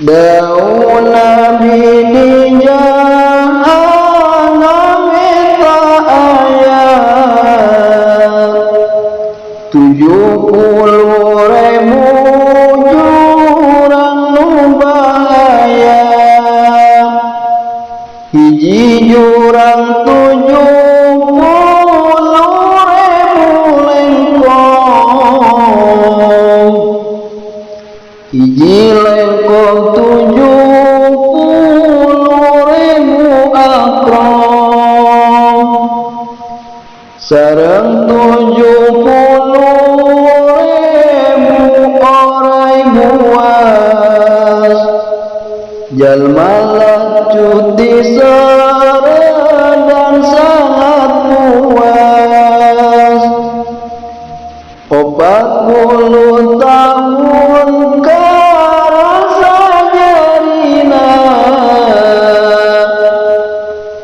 daun nabi di jahanam eta aya 70.000 jurang nu bahaya hiji jurang 70.000 lengkong hiji lengkong 70.000 akrom sareng 70.000 orai buas jalma cuti sare dan sangat puas 40 tahun karasa nyarina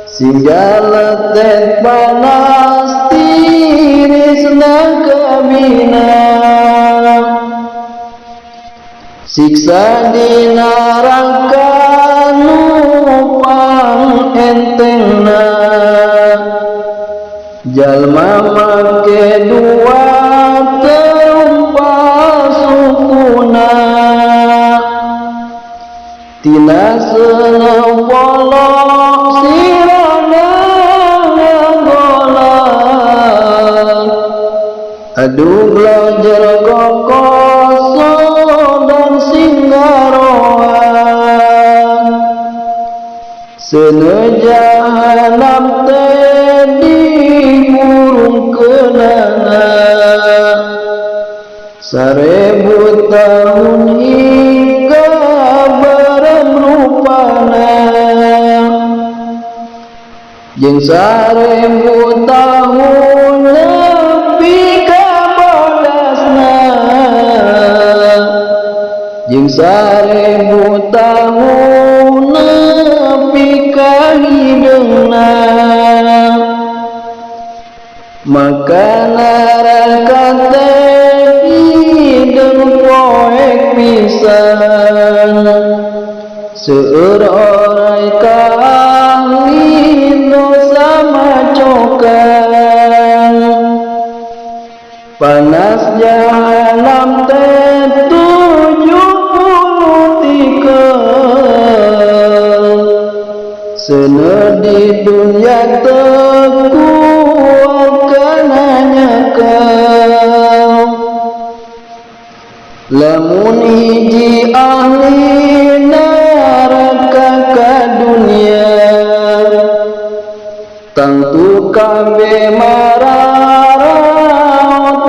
sehingga letet panas tirisna kabina siksa di neraka nupang entengna jalma make dua terumpa sukuna tina seneu bolok sirana ngagolak aduh belajar kokoso dan singgaroan seneu jahanam teh dikurung kenana 1000 tahun hingga berrupana jeung 1000 tahun nepi ka bodasna jeung 1000 tahun nepi ka hideungna maka neraka teh hideung poek pisan seueur orai ka ahli dosa macokan panas jahanam teh 70 seneu di dunia teu lamun hiji ahli neraka ka dunia tangtu kabeh mararat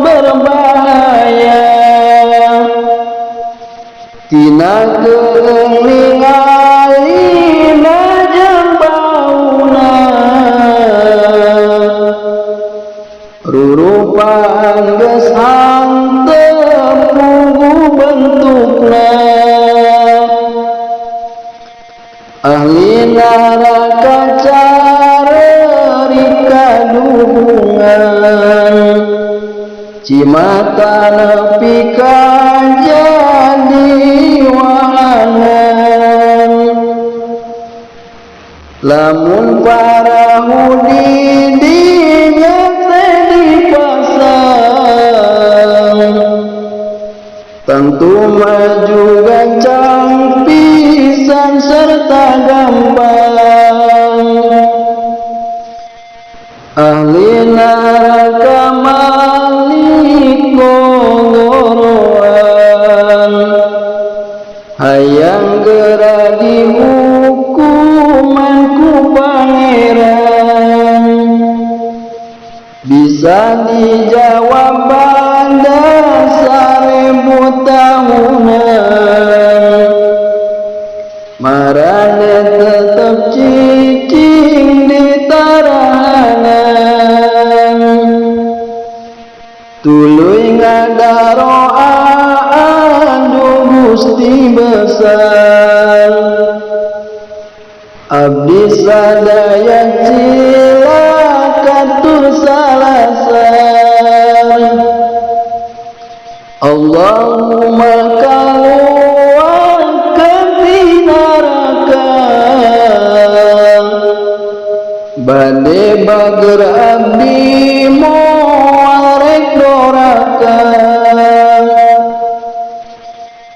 berbahaya tina keung ningalina jeung bauna rurupaan geus hanteu bentukna ahli neraka careurik kaduhungan cimata nepi ka jadi wahanan lamun para hudi dinya teh dipasang tentu maju gancang pisan serta gampang ahli neraka malik gogoroan hayang geura dihukuman ku pangeran bisa dijawab pada 1000 tahunan marane tetep cicing di tarahanan tuluy ngadaroaan Gusti besar abdi sadaya cilakatur salasan Allahumma kaluan bade bager abdi moal rek doraka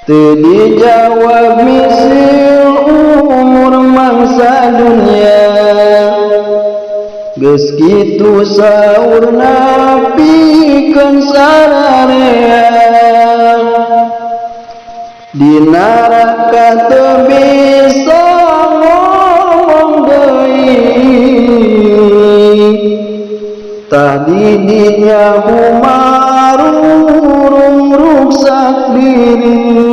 teu dijawab misil umur mangsa dunia geus kitu saurna pikeun sararea di neraka teu bisa ngomong deui tah di dinya humarung ruksak diri